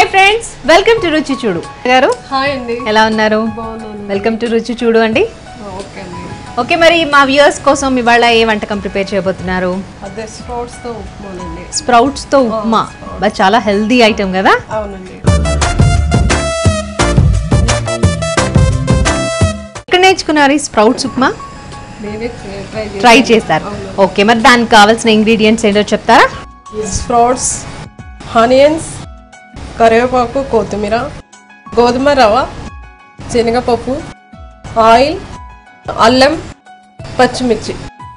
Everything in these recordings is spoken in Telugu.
హాయ్ ఫ్రెండ్స్, వెల్కమ్ టు రుచి చూడు గారు. హాయ్ అండి, ఎలా ఉన్నారు? బాగున్నాను. వెల్కమ్ టు రుచి చూడు అండి. ఓకే అండి. ఓకే, మరి మా వ్యూయర్స్ కోసం ఇవాళ ఏ వంటకం ప్రిపేర్ చేయబోతున్నారు? అదే స్ప్రౌట్స్ తో ఉప్మానండి. స్ప్రౌట్స్ తో ఉప్మా, బట్ చాలా హెల్దీ ఐటమ్ కదా. అవునండి. ఎక్కడ నేర్చుకున్నారు ఈ స్ప్రౌట్స్ ఉప్మా? నేనే ట్రై చేస్తారు. ఓకే, మరి దానికి కావాల్సిన ఇంగ్రీడియంట్స్ ఏంటో చెప్తారా? స్ప్రౌట్స్, ఆనియన్స్, కరివేపాకు, కొత్తిమీర, గోధుమ రవ్వ, శనగపప్పు, ఆయిల్, అల్లం, పచ్చిమిర్చి.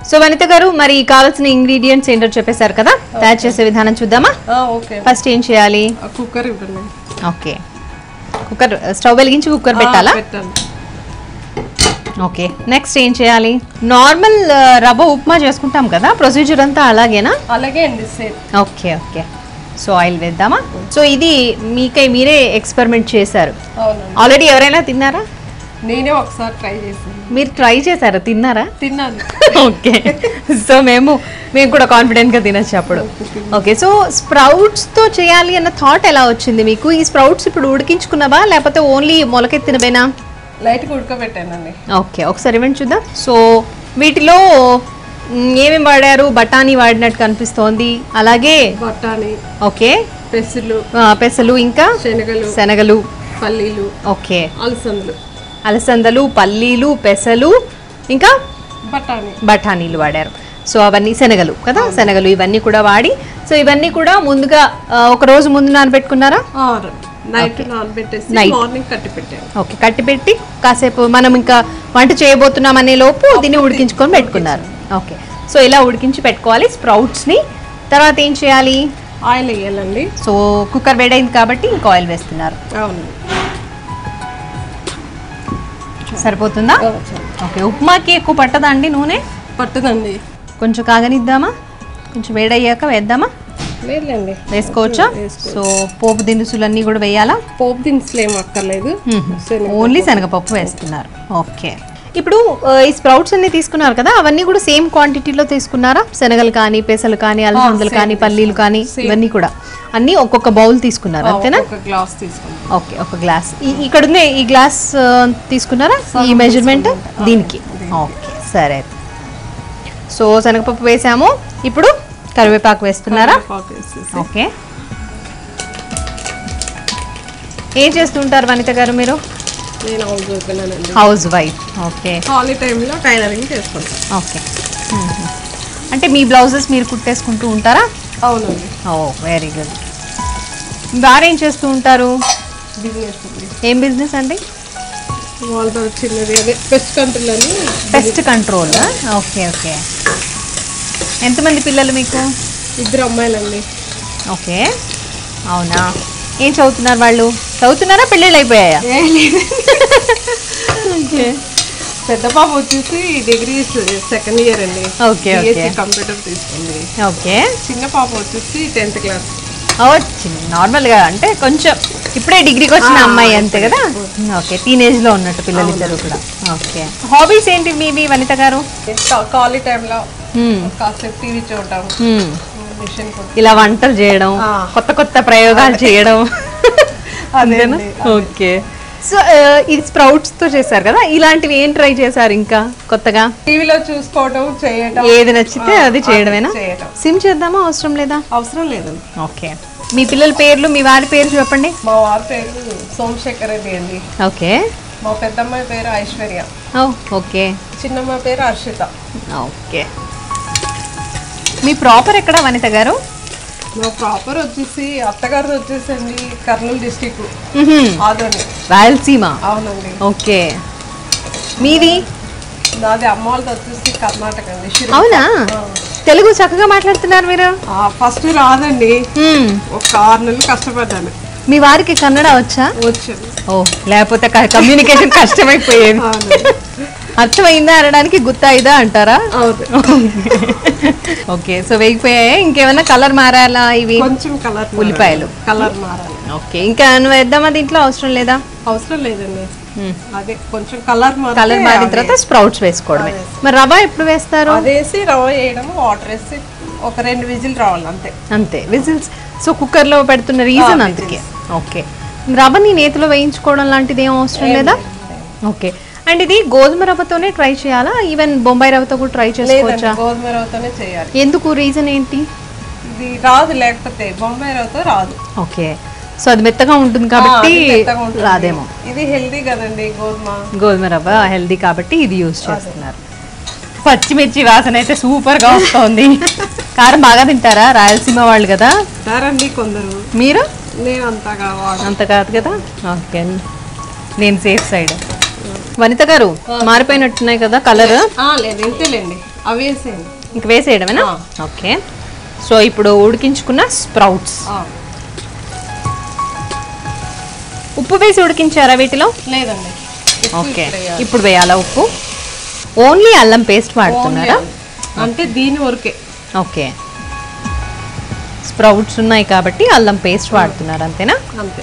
సో వనిత గారు, మరి కావాల్సిన ఇంగ్రీడియంట్స్ ఏంటో చెప్పేశారు కదా, తయారు చేసే విధానం చూద్దామా? ఓకే. ఫస్ట్ ఏం చేయాలి? కుక్కర్ ఇవ్వండి. ఓకే, కుక్కర్ స్టవ్ వెలిగించి కుక్కర్ పెట్టాలా? పెట్టండి. ఓకే, నెక్స్ట్ ఏం చేయాలి? నార్మల్ రవ్వ ఉప్మా చేసుకుంటాం కదా, ప్రొసీజర్ అంతా అలాగేనా? అలాగే అండి, same. Okay okay. So oil వేద్దామా? సో ఇది మీరే ఎక్స్పెరిమెంట్ చేశారు. అవునండి. ఆల్రెడీ ఎవరైనా తిన్నారా? నేనే ఒకసారి ట్రై చేశాను. మీరు ట్రై చేశారా? తిన్నారా? తిన్నాను. ఓకే, సో మేము కూడా కాన్ఫిడెంట్గా తినచ్చు అప్పుడు. ఓకే, సో స్ప్రౌట్స్తో చేయాలి అన్న థాట్ ఎలా వచ్చింది మీకు? ఈ స్ప్రౌట్స్ ఇప్పుడు ఉడికించుకున్నావా లేకపోతే ఓన్లీ మొలకెత్తినవేనా? లైట్గా ఉడకబెట్టానండి. ఓకే, ఒకసారి ఇవ్వండి చూద్దాం. సో వీటిలో ఏమేమి వాడారు? బఠానీ వాడినట్టు కనిపిస్తోంది, అలాగే బఠానీ, ఓకే, పెసలు, ఇంకా శనగలు, పల్లీలు, ఓకే, అలసందలు, పల్లీలు, పెసలు, ఇంకా బఠానీలు వాడారు. సో అవన్నీ శనగలు కదా, శనగలు ఇవన్నీ కూడా వాడి, సో ఇవన్నీ కూడా ముందుగా ఒక రోజు ముందు నానబెట్టుకున్నారా? నైట్ నానబెట్టేసి మార్నింగ్ కట్టి పెట్టాను. ఓకే, కట్టిపెట్టి కాసేపు మనం ఇంకా వంట చేయబోతున్నాం అనే లోపు దీన్ని ఉడికించుకొని పెట్టుకున్నారు. ఓకే, సో ఇలా ఉడికించి పెట్టుకోవాలి స్ప్రౌట్స్ని. తర్వాత ఏం చేయాలి? ఆయిల్ వేయాలండి. సో కుక్కర్ వేడైంది కాబట్టి ఇంకా ఆయిల్ వేస్తున్నారు. అవును, సరిపోతుందా? ఓకే, ఉప్మాకి ఎక్కువ పట్టదా అండి నూనె? పట్టదండి. కొంచెం కాగనిద్దామా? కొంచెం వేడయ్యాక వేద్దామా? లేదండి, వేసుకోవచ్చా? సో పోపు దినుసులన్నీ కూడా వేయాలా? పోపు దినుసులు ఏం అక్కర్లేదు, ఓన్లీ శనగపప్పు వేస్తున్నారు. ఓకే, ఇప్పుడు ఈ స్ప్రౌట్స్ అన్ని తీసుకున్నారు కదా, అవన్నీ కూడా సేమ్ క్వాంటిటీలో తీసుకున్నారా? శనగలు కానీ, పెసలు కానీ, అలసందలు కానీ, పల్లీలు కానీ, ఇవన్నీ కూడా అన్ని ఒక్కొక్క బౌల్ తీసుకున్నారు అంతేనా? ఓకే, ఒక గ్లాస్. ఇక్కడ ఉంది ఈ గ్లాస్ తీసుకున్నారా? ఈ మెజర్మెంట్ దీనికి? ఓకే, సరే. సో శనగపప్పు వేసాము, ఇప్పుడు కరివేపాకు వేస్తున్నారా? ఓకే. ఏం చేస్తుంటారు వనిత గారు మీరు? House wife. ఓకే, ఖాళీ టైంలో టైలరింగ్ చేసుకుంటాం. ఓకే, అంటే మీ బ్లౌజెస్ మీరు కుట్టేసుకుంటూ ఉంటారా? అవునండి. ఓ, వెరీ గుడ్. వారు ఏం చేస్తూ ఉంటారు? బిజినెస్. ఏం బిజినెస్ అండి? వాళ్ళతో చిన్నది అదే పెస్ట్ కంట్రోల్ అని. Pest control. Okay okay. ఎంతమంది పిల్లలు మీకు? 2 అమ్మాయిలండి. ఓకే, అవునా? ఏం చదువుతున్నారు వాళ్ళు? చదువుతున్నారా, పెళ్ళిళ్ళు అయిపోయాయా? ఓకే, పెద్ద పాప వచ్చేసి డిగ్రీ సెకండ్ ఇయర్ అండి. ఓకే ఓకే, కంప్యూటర్ తీసుకుంది. ఓకే. చిన్న పాప వచ్చేసి 10th క్లాస్. ఓ, నార్మల్గా అంటే కొంచెం ఇప్పుడే డిగ్రీకి వచ్చిన అమ్మాయి అంతే కదా. ఓకే, టీనేజ్లో ఉన్నట్టు పిల్లలు ఇద్దరు కూడా. ఓకే, హాబీస్ ఏంటి మీవి వనిత గారు? ఖాళీ టైంలో కాసేపు టీవీ చూడటం, ఇలా వంటలు చేయడం, కొత్త కొత్త ప్రయోగాలు చేయడం, అంతేనా? ఓకే. సో ఇది స్ప్రౌట్స్ తో చేశారు కదా, ఇలాంటివి ఏం ట్రై చేశారు ఇంకా కొత్తగా? టీవీలో చూసుకోవడం, చేయడం, ఏది నచ్చితే అది చేయడమేనా? సిమ్ చేద్దామా? అవసరం లేదా? అవసరం లేదు. ఓకే, మీ పిల్లల పేర్లు, మీ వారి పేరు చెప్పండి. మా వారి పేరు సోమశేఖర్ రెడ్డి అండి. ఓకే. మా పెద్దమ్మాయి పేరు ఐశ్వర్య. ఓకే. చిన్నమ్మాయి పేరు హర్షిత. ఓకే, మీ ప్రాపర్ ఎక్కడ వనిత గారు? మా ప్రాపర్ వచ్చేసి అత్తగారు వచ్చేసండి కర్నూలు డిస్టిక్, ఆదోని, రాయలసీమ. అవునండి. ఓకే, మీది? నాది అమ్మ వాళ్ళది వచ్చేసి కర్ణాటక అండి. అవునా? తెలుగు చక్కగా మాట్లాడుతున్నారు మీరు. ఫస్ట్ రాదండి, ఒక 6 నెలలు కష్టపడ్డాను. మీ వారికి కన్నడ వచ్చా? వచ్చాను. ఓ, లేకపోతే కమ్యూనికేషన్ కష్టమైపోయేది. అర్థమైందా అనడానికి గుత్తాయిదా అంటారా? ఓకే, సో వేగిపోయాయి. ఇంకేమైనా కలర్ మారాలా? ఇవి కొంచెం కలర్, ఉల్లిపాయలు కలర్ మారాలి. ఓకే, ఇంకా వేద్దామా దీంట్లో? అవసరం లేదా? అవసరం లేదండి, అదే కొంచెం కలర్ మారిన తర్వాత స్ప్రౌట్స్ వేసుకోవడమే. మరి రవ్వ ఎప్పుడు వేస్తారు? అదేసి రవ్వ వేయడం, వాటర్ వేసి ఒక 2 విజిల్ రావాలి అంతే. అంతే, విజిల్స్. సో కుక్కర్ లో పెడుతున్న రీజన్ అందుకే. ఓకే, రవ్వని నేతిలో వేయించుకోవడం లాంటిది ఏం అవసరం లేదా? ఓకే, అండ్ ఇది గోధుమ రవ్వతోనే ట్రై చేయాలా, ఈవెన్ బొంబాయి రవ్వతో కూడా ట్రై చేసుకోవచ్చా? గోధుమ రవ్వతోనే చేయాలి. ఎందుకు, రీజన్ ఏంటి? ఇది రాదు, లేకపోతే బొంబాయి రవ్వతో రాదు. ఓకే, సో అది మెత్తగా ఉంటుంది కాబట్టి రాదేమో. ఇది హెల్దీ కదండి, గోధుమ రవ్వ హెల్దీ కాబట్టి ఇది యూజ్ చేస్తున్నారు. పచ్చిమిర్చి వాసన అయితే సూపర్ గా వస్తుంది. కారం బాగా తింటారా? రాయలసీమ వాళ్ళు కదా. తింటారండి కొందరు. మీరు? నేను అంత కాదు కదా. ఓకే, నేను సేఫ్ సైడ్. వనిత గారు, మారిపోయినట్టున్నాయి కదా కలర్? లేదు, ఇంతేలేండి, అవి వేసేయండి. ఇంక వేసేయడమేనా? ఓకే, సో ఇప్పుడు ఉడికించుకున్న స్ప్రౌట్స్. ఉప్పు వేసి ఉడికించారా వీటిలో? లేదండి. ఓకే, ఇప్పుడు వేయాలా ఉప్పు? ఓన్లీ అల్లం పేస్ట్ వాడుతున్నారా? అంటే దీని వరకే. ఓకే, స్ప్రౌట్స్ ఉన్నాయి కాబట్టి అల్లం పేస్ట్ వాడుతున్నారు, అంతేనా? అంతే.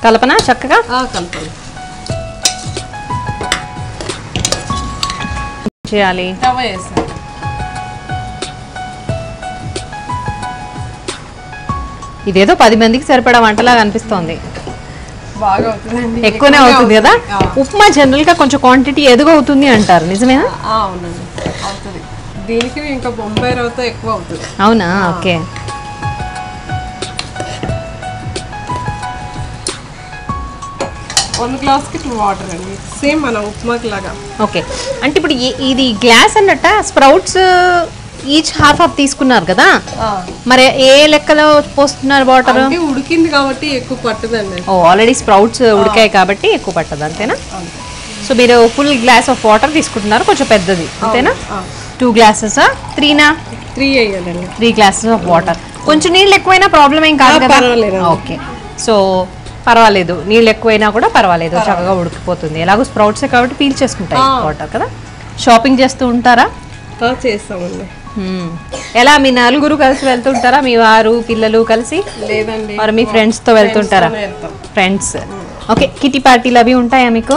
కలపనా చక్కగా? కలపాలి. చేయాలి. రవ్వ వేసాను. ఇదేదో 10 మందికి సరిపడా వంటలాగా అనిపిస్తోంది. బాగా అవుతుందండి, ఎక్కువనే అవుతుంది కదా. ఉప్మా జనరల్ గా కొంచెం క్వాంటిటీ ఎదుగవుతుంది అంటారు, నిజమేనా? అవునండి, అవుతుంది. దీనికి ఇంకా బొంబాయి రవ్వతో ఎక్కువ అవుతుంది. అవునా? ఓకే, 1 గ్లాస్కి 2 వాటర్ అండి, సేమ్ మన ఉప్మాకి లాగా. ఓకే, అంటే ఇప్పుడు ఇది గ్లాస్ అన్నట్ట స్ప్రౌట్స్ ఈచ్ హాఫ్ తీసుకున్నారు కదా, మరి ఏ లెక్కలో పోస్తున్నారు వాటర్? ఉడికింది కాబట్టి ఎక్కువ పట్టదండి. ఆల్రెడీ స్ప్రౌట్స్ ఉడికాయి కాబట్టి ఎక్కువ పట్టదు, అంతేనా? సో మీరు ఫుల్ గ్లాస్ ఆఫ్ వాటర్ తీసుకుంటున్నారు, కొంచెం పెద్దది, అంతేనా? 2 గ్లాసెసా? 3నా? 3 వేయాలండి. 3 గ్లాసెస్ ఆఫ్ వాటర్. కొంచెం నీళ్ళు ఎక్కువైనా ప్రాబ్లం ఏం కాదు కదా? ఓకే, సో పర్వాలేదు, నీళ్ళు ఎక్కువైనా కూడా పర్వాలేదు, చక్కగా ఉడికిపోతుంది. ఎలాగో స్ప్రౌట్సే కాబట్టి పీల్ చేసుకుంటాయి వాటర్ కదా. షాపింగ్ చేస్తూ ఉంటారా? చేస్తామండి. ఎలా, మీ నలుగురు కలిసి వెళ్తుంటారా, మీ వారు పిల్లలు కలిసి? లేదండి, మరి మీ ఫ్రెండ్స్ తో వెళ్తుంటారా? ఫ్రెండ్స్. ఓకే, కిట్టి పార్టీలు అవి ఉంటాయా మీకు?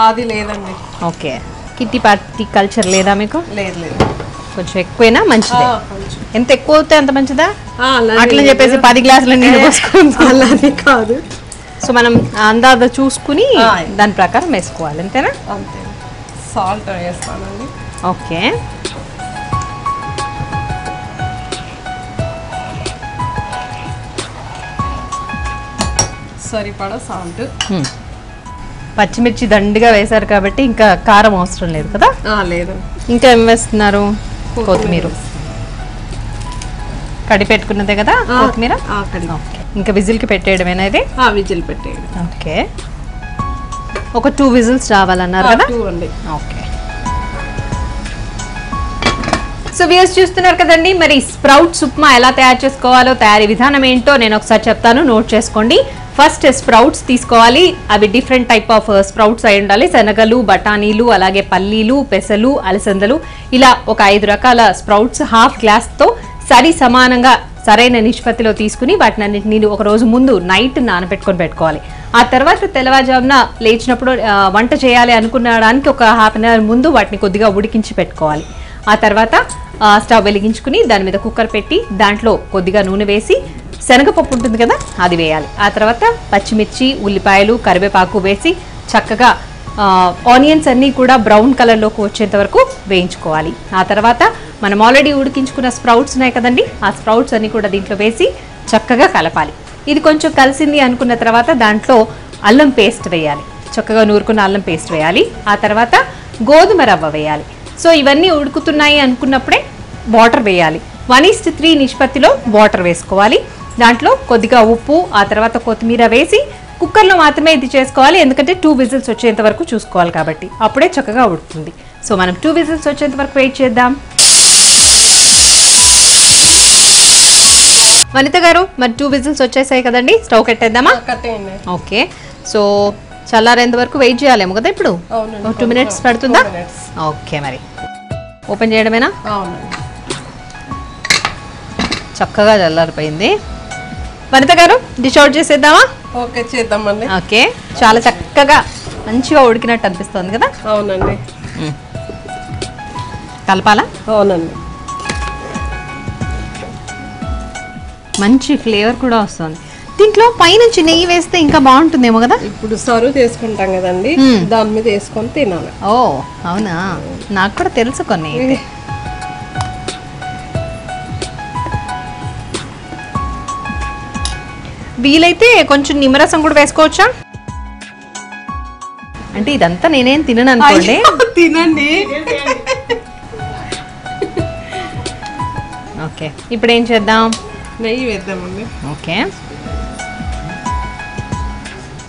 అది లేదండి. ఓకే, కిట్టి పార్టీ కల్చర్ లేదా మీకు? లేదు. కొంచెం ఎక్కువైనా మంచిదే. ఎంత ఎక్కువ అవుతే అంత మంచిదా? అట్లా చెప్పేసి 10 గ్లాసుల నీళ్ళు పోసుకుంటాం అలానే కాదు. సో మనం అందాజ చూసుకుని దాని ప్రకారం వేసుకోవాలి, అంతేనా? అంతే. సాల్ట్ వేస్తానండి. ఓకే, సరిపడా సాల్ట్. పచ్చిమిర్చి దండిగా వేశారు కాబట్టి ఇంకా కారం అవసరం లేదు కదా? లేదు. ఇంకా ఏం వేస్తున్నారు? కొత్తిమీర కడి పెట్టుకున్నదే కదా కొత్తిమీర? ఇంకా విజిల్కి పెట్టేయడమేనా ఇది? విజిల్ పెట్టేయడం. ఓకే, ఒక 2 విజిల్స్ రావాలన్నారు కదా? ఓకే, సో వ్యూస్ చూస్తున్నారు కదండి, మరి స్ప్రౌట్స్ ఉప్మా ఎలా తయారు చేసుకోవాలో, తయారీ విధానం ఏంటో నేను ఒకసారి చెప్తాను, నోట్ చేసుకోండి. ఫస్ట్ స్ప్రౌట్స్ తీసుకోవాలి. అవి డిఫరెంట్ టైప్ ఆఫ్ స్ప్రౌట్స్ అయి ఉండాలి. శనగలు, బఠానీలు, అలాగే పల్లీలు, పెసలు, అలసందలు, ఇలా ఒక 5 రకాల స్ప్రౌట్స్ హాఫ్ గ్లాస్తో సరి సమానంగా సరైన నిష్పత్తిలో తీసుకుని వాటిని అన్నింటినీ ఒక రోజు ముందు నైట్ నానబెట్టుకొని పెట్టుకోవాలి. ఆ తర్వాత తెల్లవారుజామున లేచినప్పుడు వంట చేయాలి అనుకునడానికి ఒక హాఫ్ అన్ అవర్ ముందు వాటిని కొద్దిగా ఉడికించి పెట్టుకోవాలి. ఆ తర్వాత స్టవ్ వెలిగించుకుని దాని మీద కుక్కర్ పెట్టి దాంట్లో కొద్దిగా నూనె వేసి శనగపప్పు ఉంటుంది కదా అది వేయాలి. ఆ తర్వాత పచ్చిమిర్చి, ఉల్లిపాయలు, కరివేపాకు వేసి చక్కగా ఆనియన్స్ అన్నీ కూడా బ్రౌన్ కలర్లోకి వచ్చేంత వరకు వేయించుకోవాలి. ఆ తర్వాత మనం ఆల్రెడీ ఉడికించుకున్న స్ప్రౌట్స్ ఉన్నాయి కదండి, ఆ స్ప్రౌట్స్ అన్నీ కూడా దీంట్లో వేసి చక్కగా కలపాలి. ఇది కొంచెం కలిసింది అనుకున్న తర్వాత దాంట్లో అల్లం పేస్ట్ వేయాలి, చక్కగా నూరుకున్న అల్లం పేస్ట్ వేయాలి. ఆ తర్వాత గోధుమ రవ్వ వేయాలి. సో ఇవన్నీ ఉడుకుతున్నాయి అనుకున్నప్పుడే వాటర్ వేయాలి. 1:3 నిష్పత్తిలో వాటర్ వేసుకోవాలి. దాంట్లో కొద్దిగా ఉప్పు, ఆ తర్వాత కొత్తిమీర వేసి కుక్కర్లో మాత్రమే ఇది చేసుకోవాలి, ఎందుకంటే 2 విజిల్స్ వచ్చేంత వరకు చూసుకోవాలి కాబట్టి అప్పుడే చక్కగా ఉడుకుతుంది. సో మనం 2 విజిల్స్ వచ్చేంత వరకు వెయిట్ చేద్దాం. వనిత గారు, మరి 2 విజిల్స్ వచ్చేసాయి కదండి, స్టవ్ కట్టేద్దామా? ఓకే, సో చల్లారేంత వరకు వెయిట్ చేయాలేమో కదా ఇప్పుడు? 2 మినిట్స్ పడుతుందా? ఓకే, మరి ఓపెన్ చేయడమేనా? చక్కగా చల్లారిపోయింది. వనిత గారు, డిష్ అవుట్ చేసేద్దామా? ఓకే, చేద్దామండి. ఓకే, చాలా చక్కగా మంచిగా ఉడికినట్టు అనిపిస్తుంది కదా? అవునండి. కలపాలా? అవునండి. మంచి ఫ్లేవర్ కూడా వస్తుంది. దీంట్లో పైనుంచి నెయ్యి వేస్తే ఇంకా బాగుంటుందేమో కదా. ఇప్పుడు సర్వ్ చేసుకుంటాం కదండి, దాని మీద వేసుకొని తినాలి. ఓ అవునా, నాకు కూడా తెలుసు కొన్ని అయితే. వీలైతే కొంచెం నిమ్మరసం కూడా వేసుకోవచ్చా? అంటే ఇదంతా నేనేం తినను అనుకోండి. తినండి. ఓకే, ఇప్పుడు ఏం చేద్దాం? నెయ్యి వేద్దామండి. ఓకే,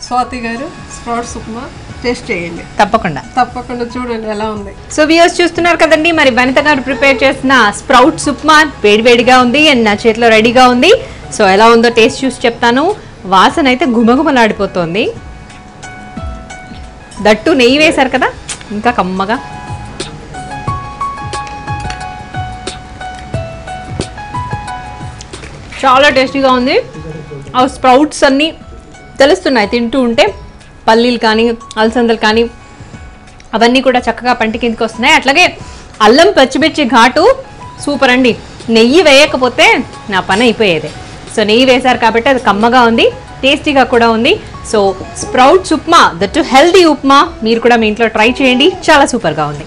స్వాతి గారు స్ప్రౌట్స్ ఉప్మా టేస్ట్ చేయండి. తప్పకుండా చూడండి ఎలా ఉంది. సో వ్యూవర్స్ చూస్తున్నారు కదండి, మరి వనిత గారు ప్రిపేర్ చేసిన స్ప్రౌట్స్ ఉప్మా వేడివేడిగా ఉంది అండ్ నా చేతిలో రెడీగా ఉంది. సో ఎలా ఉందో టేస్ట్ చూసి చెప్తాను. వాసన అయితే గుమగుమలాడిపోతుంది. దట్టు నెయ్యి వేశారు కదా, ఇంకా కమ్మగా. చాలా టేస్టీగా ఉంది. ఆ స్ప్రౌట్స్ అన్నీ తెలుస్తున్నాయి తింటూ ఉంటే. పల్లీలు కానీ అలసందలు కానీ అవన్నీ కూడా చక్కగా పంటి కిందకి వస్తున్నాయి. అట్లాగే అల్లం పచ్చిమిర్చి ఘాటు సూపర్ అండి. నెయ్యి వేయకపోతే నా పని అయిపోయేది. సో నెయ్యి వేశారు కాబట్టి అది కమ్మగా ఉంది, టేస్టీగా కూడా ఉంది. So sprouts upma, that healthy upma, మీరు కూడా మీ ఇంట్లో ట్రై చేయండి, చాలా సూపర్గా ఉంది.